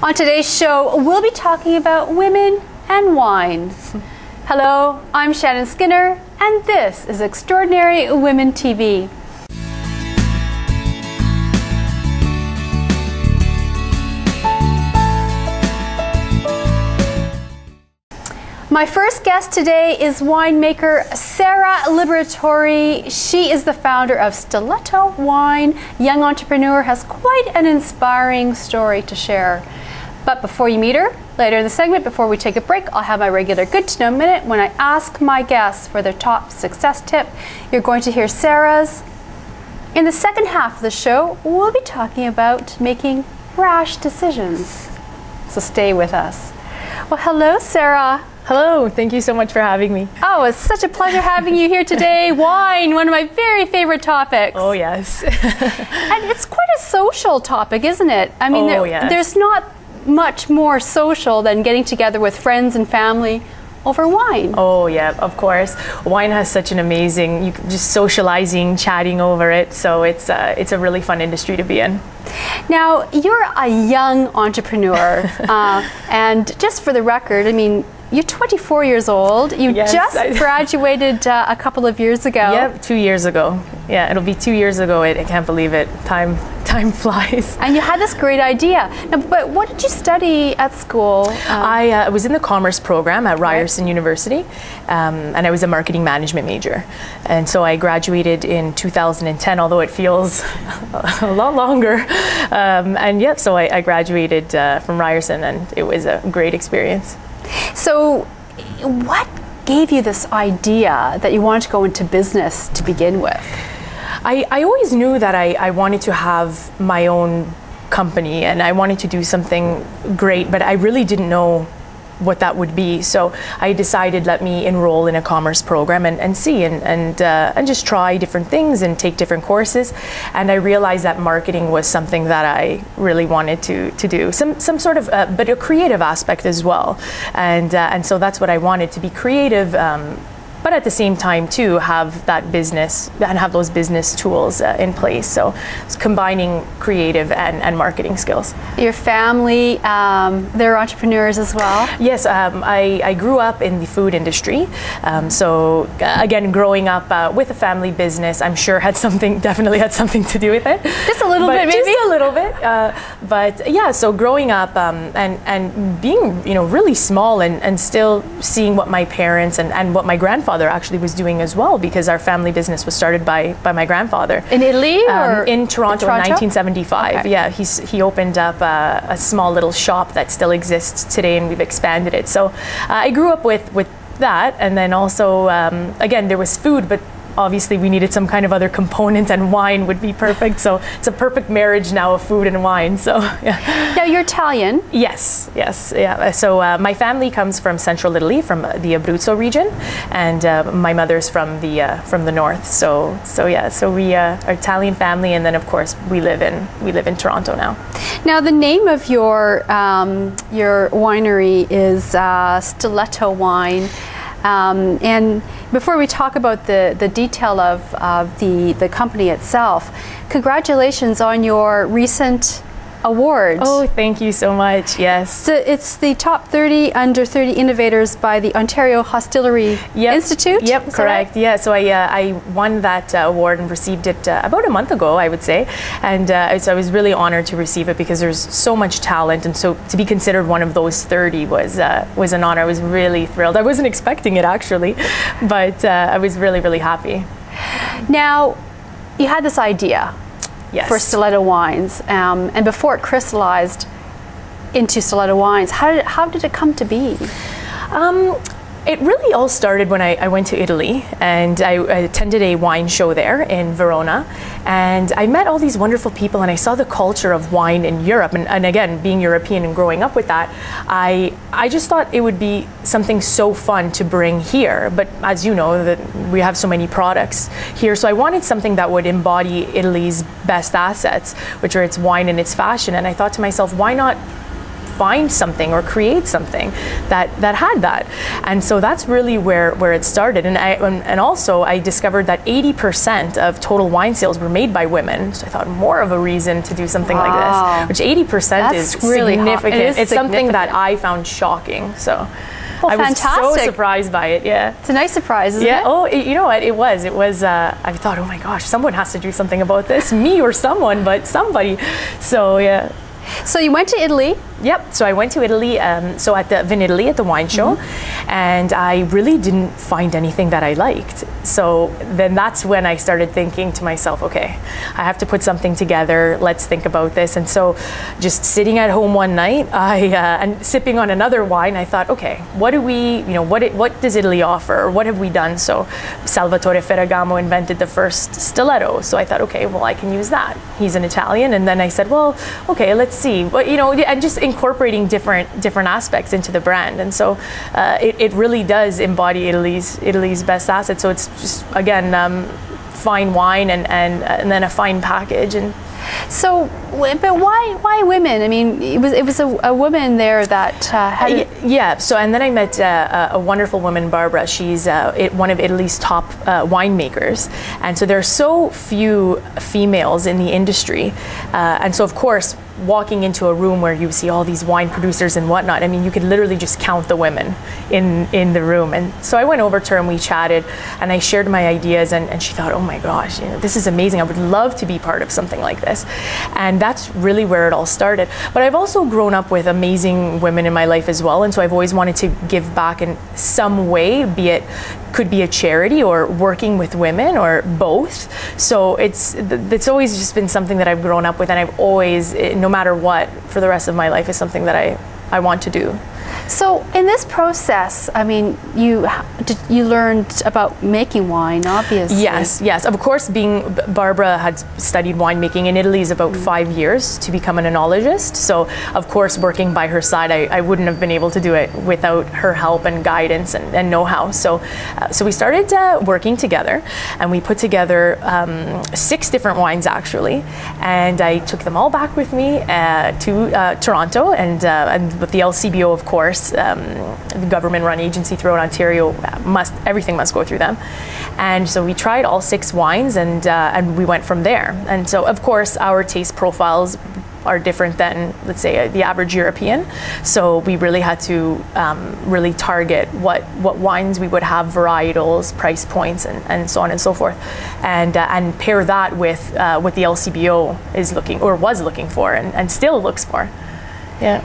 On today's show, we'll be talking about women and wine. Hello, I'm Shannon Skinner, and this is Extraordinary Women TV. My first guest today is winemaker Sarah Liberatore. She is the founder of Stiletto Wine. Young entrepreneur, has quite an inspiring story to share. But before you meet her, later in the segment, before we take a break, I'll have my regular Good to Know Minute when I ask my guests for their top success tip. You're going to hear Sarah's. In the second half of the show, we'll be talking about making rash decisions. So stay with us. Well, hello, Sarah. Hello, thank you so much for having me. Oh, it's such a pleasure having you here today. Wine, one of my very favorite topics. Oh, yes. And it's quite a social topic, isn't it? I mean, there's not much more social than getting together with friends and family over wine. Oh, yeah, of course. Wine has such an amazing, just socializing, chatting over it. So it's a really fun industry to be in. Now, you're a young entrepreneur. And just for the record, I mean, you're 24 years old. You just graduated a couple of years ago. Yep, 2 years ago. Yeah, it'll be 2 years ago. I can't believe it. Time flies. And you had this great idea. Now, but what did you study at school? I was in the commerce program at Ryerson University, and I was a marketing management major. And so I graduated in 2010, although it feels a lot longer. And yeah, so I graduated from Ryerson, and it was a great experience. So what gave you this idea that you wanted to go into business to begin with? I always knew that I wanted to have my own company and I wanted to do something great, but I really didn't know what that would be. So I decided, let me enroll in a commerce program and see and just try different things and take different courses. And I realized that marketing was something that I really wanted to do. Some sort of, but a creative aspect as well. And so that's what I wanted, to be creative, but at the same time too have that business and have those business tools in place. So it's combining creative and marketing skills. Your family, they're entrepreneurs as well? Yes, I grew up in the food industry. So again, growing up with a family business, I'm sure definitely had something to do with it. Just a little bit, maybe? Just a little bit. But yeah, so growing up and being, really small and still seeing what my parents and what my grandfather actually was doing as well, because our family business was started by my grandfather. In Italy or? In Toronto in 1975. Okay. Yeah, he opened up a small little shop that still exists today, and we've expanded it. So I grew up with that, and then also, again, there was food, but obviously we needed some kind of other component, and wine would be perfect. So it's a perfect marriage now of food and wine. So yeah. Now you're Italian. Yes, yeah. So my family comes from central Italy, from the Abruzzo region, and my mother's from the north. So yeah. So we are Italian family, and then of course we live in Toronto now. Now the name of your winery is Stiletto Wine. And before we talk about the detail of the company itself, congratulations on your recent award. Oh, thank you so much. Yes. So it's the top 30 under 30 innovators by the Ontario Hostillery Institute? Yep, correct. Right? Yeah, so I won that award and received it about a month ago, I would say. And so I was really honored to receive it, because there's so much talent, and so to be considered one of those 30 was an honor. I was really thrilled. I wasn't expecting it, actually, but I was really, really happy. Now, you had this idea. Yes. For Stiletto Wines, and before it crystallized into Stiletto Wines, how did it come to be? It really all started when I went to Italy, and I attended a wine show there in Verona, and I met all these wonderful people, and I saw the culture of wine in Europe, and again, being European and growing up with that, I just thought it would be something so fun to bring here. But as you know, that we have so many products here, so I wanted something that would embody Italy's best assets, which are its wine and its fashion, and I thought to myself, why not find something or create something that had that. And so that's really where it started. And also I discovered that 80% of total wine sales were made by women. So I thought more of a reason to do something like this, which 80% is really significant. It's something that I found shocking. So well, I was fantastic. so surprised by it. Yeah, it's a nice surprise, isn't it? Oh, you know what? It was. I thought, oh my gosh, someone has to do something about this. Me or someone, but somebody. So yeah. So you went to Italy. Yep. So I went to Italy. So at the Vinitaly at the wine show, and I really didn't find anything that I liked. So then that's when I started thinking to myself, okay, I have to put something together. Let's think about this. And so, just sitting at home one night, and sipping on another wine, I thought, okay, what do we, what does Italy offer? Or what have we done? So Salvatore Ferragamo invented the first stiletto. So I thought, okay, well, I can use that. He's an Italian. And then I said, well, okay, let's see. But and just incorporating different aspects into the brand. And so it really does embody Italy's best asset. So it's just, again, fine wine and then a fine package. And so, but why women? I mean, it was a woman there that had yeah. So and then I met a wonderful woman, Barbara. She's one of Italy's top winemakers, and so there are so few females in the industry, and so of course, walking into a room where you see all these wine producers and whatnot, I mean, you could literally just count the women in the room. And so I went over to her and we chatted, and I shared my ideas, and she thought, oh my gosh, this is amazing. I would love to be part of something like this. And that's really where it all started. But I've also grown up with amazing women in my life as well, and so I've always wanted to give back in some way, could be a charity or working with women or both. So it's always just been something that I've grown up with, and I've always, no matter what, for the rest of my life, is something that I want to do. So in this process, I mean, you learned about making wine, obviously. Yes. Of course, Barbara had studied winemaking in Italy is about 5 years to become an enologist. So of course, working by her side, I wouldn't have been able to do it without her help and guidance and know-how. So we started working together, and we put together 6 different wines actually, and I took them all back with me to Toronto, and with the LCBO, of course. The government-run agency throughout Ontario, everything must go through them. And so we tried all 6 wines, and we went from there. And so, of course, our taste profiles are different than, let's say, the average European. So we really had to really target what wines we would have, varietals, price points, and so on and so forth, and pair that with what the LCBO was looking for, and still looks for. Yeah.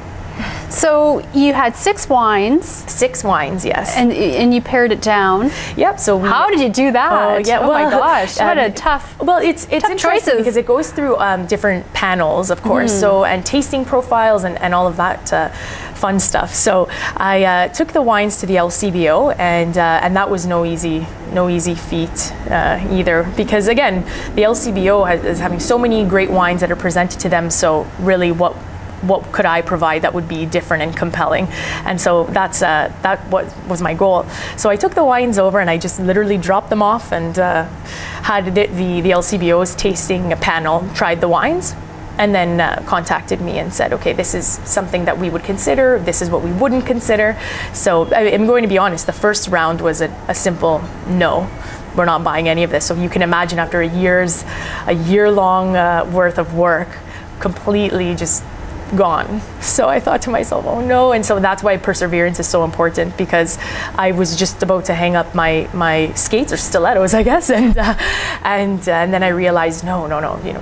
So you had 6 wines. 6 wines, yes. And you pared it down. Yep. So how did you do that? Oh my gosh, what a tough. Well, it's interesting choices, because it goes through different panels, of course. So and tasting profiles and all of that fun stuff. So I took the wines to the LCBO, and that was no easy feat either, because again, the LCBO is having so many great wines that are presented to them. So really, what could I provide that would be different and compelling? And so that was my goal. So I took the wines over, and I just literally dropped them off, and had the LCBO's tasting panel tried the wines, and then contacted me and said, okay, this is something that we would consider, this is what we wouldn't consider. So I'm going to be honest, the first round was a simple no. We're not buying any of this. So you can imagine, after a year-long worth of work, completely just gone. So I thought to myself, oh no. And so that's why perseverance is so important, because I was just about to hang up my skates, or stilettos, I guess, and then I realized, no,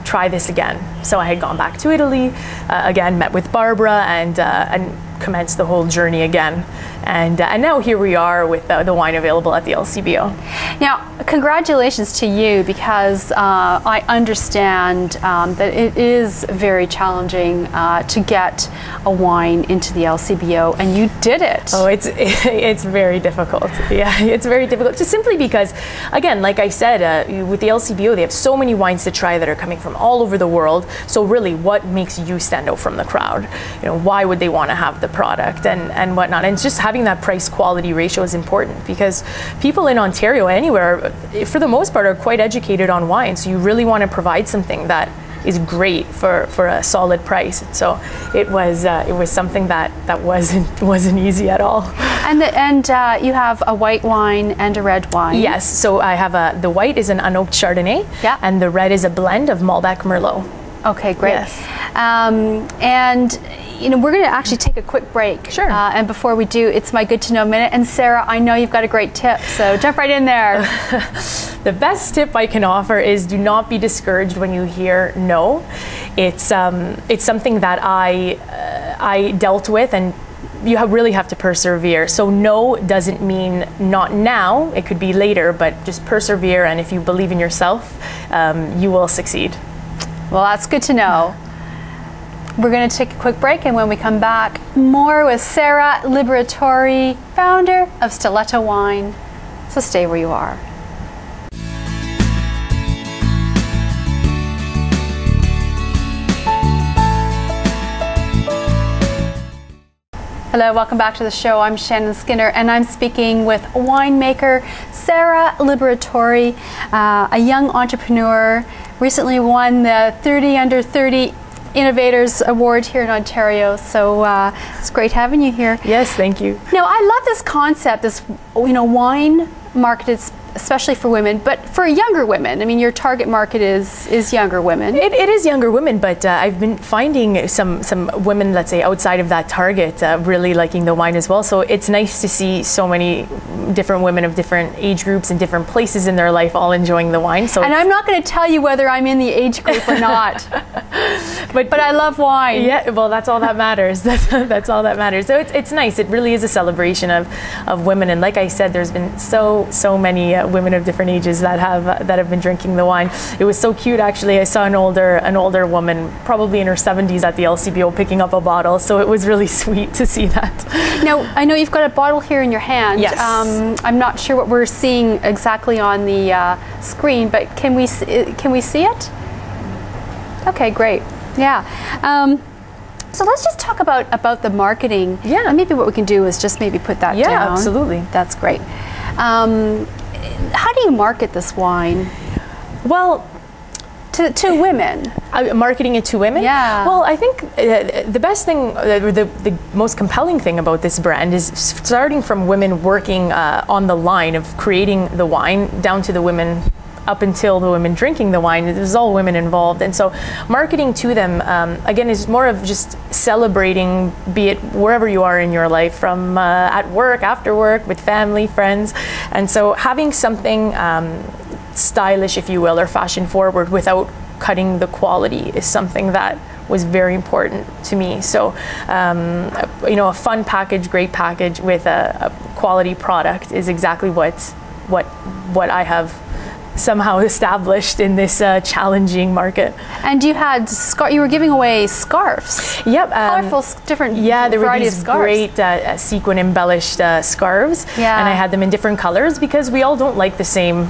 try this again. So I had gone back to Italy again, met with Barbara, and commenced the whole journey again. And now here we are with the wine available at the LCBO. Now, congratulations to you, because I understand that it is very challenging to get a wine into the LCBO, and you did it. Oh, it's very difficult. Yeah, it's very difficult. Just simply because, again, like I said, with the LCBO, they have so many wines to try that are coming from all over the world. So really, what makes you stand out from the crowd? Why would they want to have the product and whatnot? And just having that price quality ratio is important, because people in Ontario, anywhere, for the most part, are quite educated on wine. So you really want to provide something that is great for a solid price. So it was something that wasn't easy at all. And you have a white wine and a red wine. Yes, so I have the white is an unoaked Chardonnay, yeah, and the red is a blend of Malbec Merlot. Okay, great. Yes. And we're going to actually take a quick break. Sure. And before we do, it's my good to know minute. And Sarah, I know you've got a great tip, so jump right in there. The best tip I can offer is do not be discouraged when you hear no. It's something that I dealt with, and you really have to persevere. So no doesn't mean not now. It could be later, but just persevere. And if you believe in yourself, you will succeed. Well, that's good to know. We're going to take a quick break, and when we come back, more with Sarah Liberatore, founder of Stiletto Wine. So stay where you are. Hello, welcome back to the show. I'm Shannon Skinner, and I'm speaking with winemaker Sarah Liberatore, a young entrepreneur, recently won the 30 Under 30 Innovators Award here in Ontario. So it's great having you here. Yes, thank you. Now, I love this concept, this wine marketed especially for women, but for younger women. I mean, your target market is younger women. It is younger women, but I've been finding some women, let's say, outside of that target really liking the wine as well. So it's nice to see so many different women of different age groups and different places in their life all enjoying the wine. So, and I'm not going to tell you whether I'm in the age group or not, but I love wine. Yeah, well, that's all that matters. That's all that matters. So it's nice. It really is a celebration of women, and like I said, there's been so many women of different ages that have been drinking the wine. It was so cute, actually. I saw an older woman, probably in her 70s, at the LCBO picking up a bottle. So it was really sweet to see that. Now, I know you've got a bottle here in your hand. Yes. I'm not sure what we're seeing exactly on the screen, but can we see it? Okay, great. Yeah. So let's just talk about the marketing. Yeah. And maybe what we can do is just maybe put that down. Yeah, absolutely. That's great. How do you market this wine? Well, to women. Marketing it to women? Yeah. Well, I think the best thing, the most compelling thing about this brand is starting from women working on the line of creating the wine down to the women up until the women drinking the wine. There's all women involved, and so marketing to them again is more of just celebrating, be it wherever you are in your life, from at work, after work, with family, friends. And so having something stylish, if you will, or fashion forward without cutting the quality is something that was very important to me. So a fun package, great package with a quality product is exactly what I have somehow established in this challenging market. And you had you were giving away scarves. Yep. Colorful, different there were variety these of scarves. Great sequin embellished scarves. Yeah. And I had them in different colors because we all don't like the same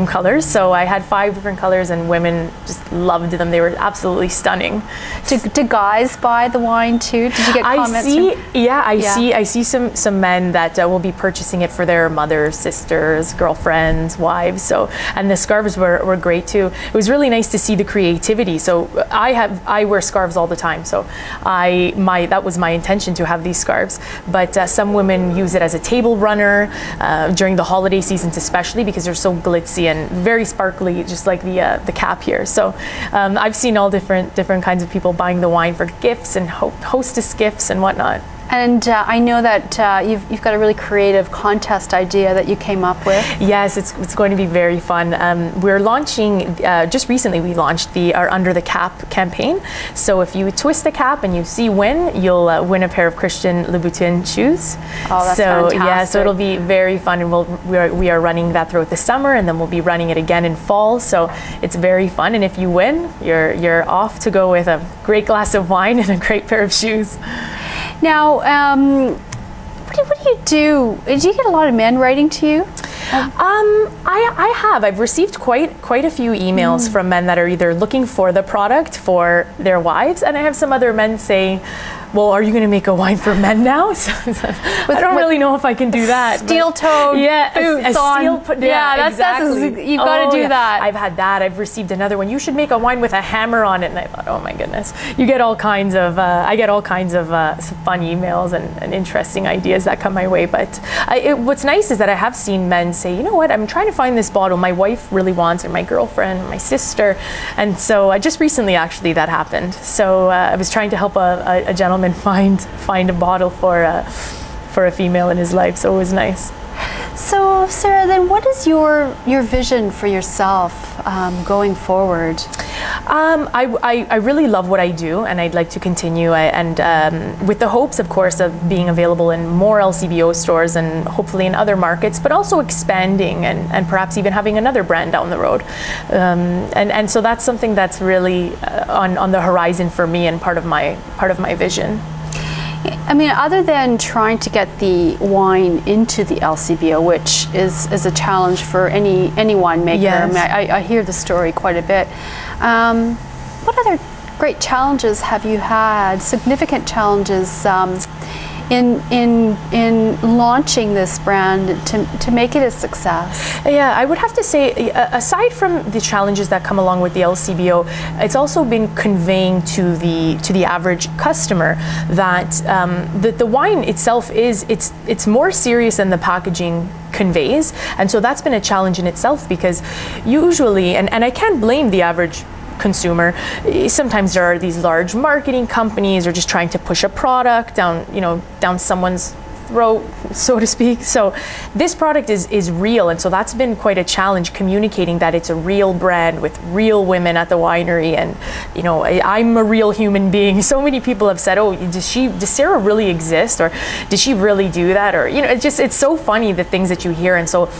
colors. So I had 5 different colors, and women just loved them. They were absolutely stunning. Do guys buy the wine too? Did you get comments? I see some men that will be purchasing it for their mothers, sisters, girlfriends, wives. So, and the scarves were great too. It was really nice to see the creativity. So I wear scarves all the time. So that was my intention to have these scarves. But some women use it as a table runner during the holiday seasons, especially because they're so glitzy and very sparkly, just like the cap here. So I've seen all different kinds of people buying the wine for gifts and hostess gifts and whatnot. And I know that you've got a really creative contest idea that you came up with. Yes, it's going to be very fun. We're launching, just recently we launched our Under the Cap campaign. So if you twist the cap and you see win, you'll win a pair of Christian Louboutin shoes. Oh, that's fantastic. Yeah, so it'll be very fun, and we are running that throughout the summer, and then we'll be running it again in fall. So it's very fun, and if you win, you're off to go with a great glass of wine and a great pair of shoes. Now, what do you do? Did you get a lot of men writing to you? I have. I've received quite a few emails from men that are either looking for the product for their wives, and I have some other men saying, well, are you going to make a wine for men now? So, I don't really know if I can do that. Steel-toed boots on. Exactly. You've got to do that. I've had that. I've received another one. You should make a wine with a hammer on it. And I thought, oh my goodness. You get all kinds of, I get all kinds of fun emails and interesting ideas that come my way. But what's nice is that I have seen men say, you know what, I'm trying to find this bottle. My wife really wants it, my girlfriend, my sister. And so just recently, actually, that happened. So I was trying to help a gentleman find a bottle for a female in his life. So it was nice. So Sarah, then what is your vision for yourself going forward? I really love what I do, and I'd like to continue, with the hopes, of course, of being available in more LCBO stores and hopefully in other markets, but also expanding and perhaps even having another brand down the road. And so that's something that's really on the horizon for me and part of my vision. I mean, other than trying to get the wine into the LCBO, which is a challenge for any winemaker. Yes. I mean, I hear the story quite a bit. What other great challenges have you had? Significant challenges in launching this brand to make it a success? Yeah, I would have to say, aside from the challenges that come along with the LCBO, it's also been conveying to the average customer that the wine itself it's more serious than the packaging conveys, and so that's been a challenge in itself, because usually, and I can't blame the average consumer, sometimes there are these large marketing companies are just trying to push a product down someone's throat, so to speak. So this product is real, and so that's been quite a challenge, communicating that it's a real brand with real women at the winery, and I'm a real human being. So many people have said, oh, does Sarah really exist, or did she really do that, or it's so funny the things that you hear. And so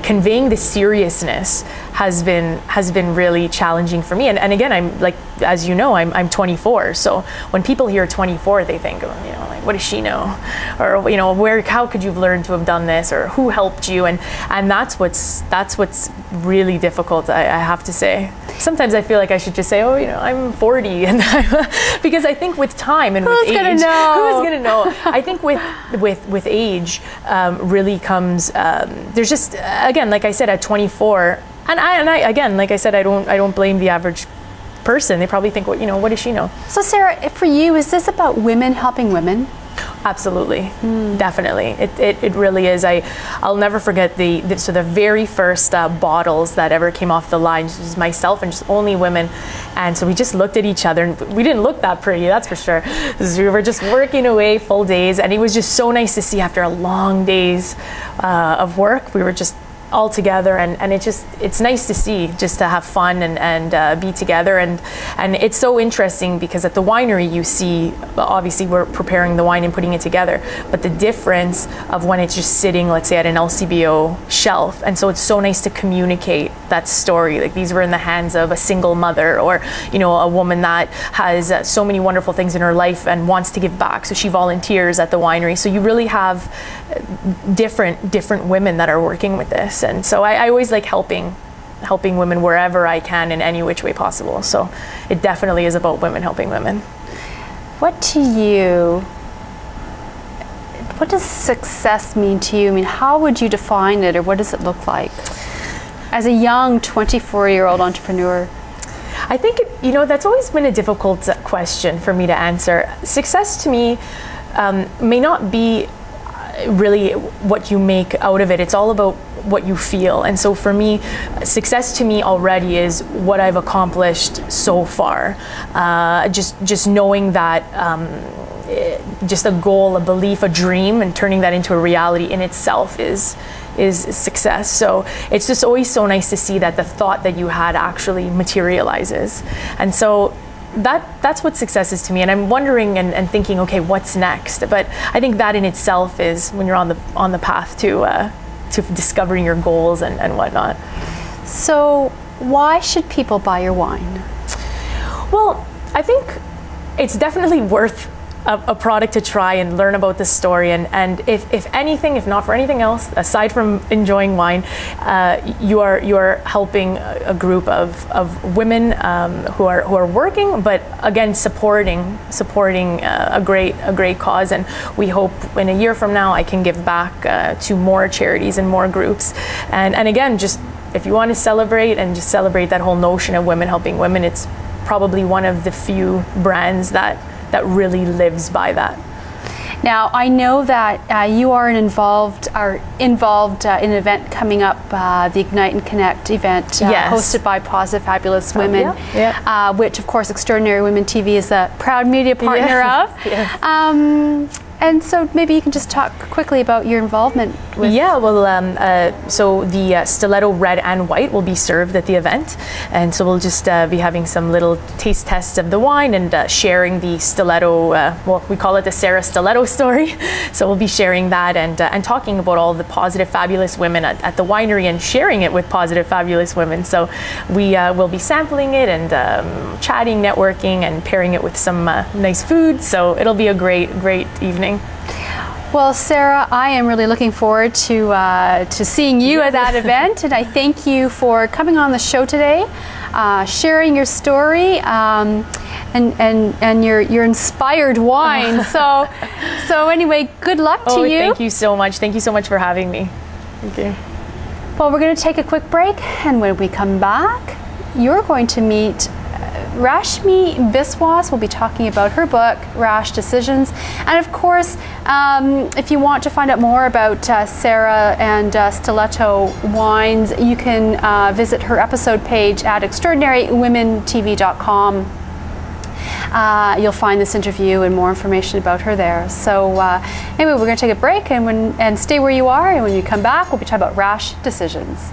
conveying the seriousness has been really challenging for me. And again, I'm like, as you know, I'm 24. So when people hear 24, they think, like, what does she know? Or how could you have learned to have done this? Or who helped you? And that's what's really difficult, I have to say. Sometimes I feel like I should just say, I'm 40, and because I think with time and with age, who's gonna know? I think with age really comes. There's just, again, like I said, at 24, and I again, like I said, I don't blame the average person. They probably think, what does she know? So Sarah, for you, is this about women helping women? Absolutely, definitely. It really is. I'll never forget the very first bottles that ever came off the line. It was myself and just only women, and so we just looked at each other, and we didn't look that pretty, that's for sure. We were just working away full days, and it was just so nice to see after a long days of work. We were just all together, and it's nice to see, just to have fun and be together, and it's so interesting because at the winery you see, obviously we're preparing the wine and putting it together, but the difference of when it's just sitting, let's say, at an LCBO shelf, and so it's so nice to communicate that story, like these were in the hands of a single mother, or a woman that has so many wonderful things in her life and wants to give back, so she volunteers at the winery. So you really have different women that are working with this. And so I always like helping women wherever I can in any which way possible. So it definitely is about women helping women. What does success mean to you? I mean, how would you define it, or what does it look like as a young 24-year-old entrepreneur? I think, that's always been a difficult question for me to answer. Success to me may not be really what you make out of it. It's all about what you feel. And so for me, success to me already is what I've accomplished so far. Just knowing that just a goal, a belief, a dream, and turning that into a reality in itself is success. So it's just always so nice to see that the thought that you had actually materializes. And so that's what success is to me. And I'm wondering and thinking, okay, what's next? But I think that in itself is when you're on the path to discovering your goals and whatnot. So why should people buy your wine? Well, I think it's definitely worth a product to try and learn about the story. And if anything, if not for anything else, aside from enjoying wine, you are helping a group of women who are working, but again supporting a great cause. And we hope in a year from now I can give back to more charities and more groups. And again, just if you want to celebrate and just celebrate that whole notion of women helping women, it's probably one of the few brands that really lives by that. Now, I know that you are involved in an event coming up, the Ignite and Connect event, yes. hosted by Positive Fabulous Women, yeah. Which, of course, Extraordinary Women TV is a proud media partner of. Yeah. And so maybe you can just talk quickly about your involvement with... Yeah, well, so the Stiletto Red and White will be served at the event. And so we'll just be having some little taste tests of the wine and sharing the Stiletto, well, we call it the Sarah Stiletto story. So we'll be sharing that and talking about all the Positive Fabulous Women at the winery and sharing it with Positive Fabulous Women. So we will be sampling it and chatting, networking, and pairing it with some nice food. So it'll be a great evening. Well, Sarah, I am really looking forward to seeing you at that event, and I thank you for coming on the show today, sharing your story, and your inspired wine. So anyway, good luck to you. Thank you so much. Thank you so much for having me. Thank you. Well, we're going to take a quick break, and when we come back, you're going to meet Rashmi Biswas. Will be talking about her book, Rash Decisions. And of course, if you want to find out more about Sarah and Stiletto Wines, you can visit her episode page at extraordinarywomentv.com. You'll find this interview and more information about her there. So anyway, we're going to take a break and stay where you are. And when you come back, we'll be talking about Rash Decisions.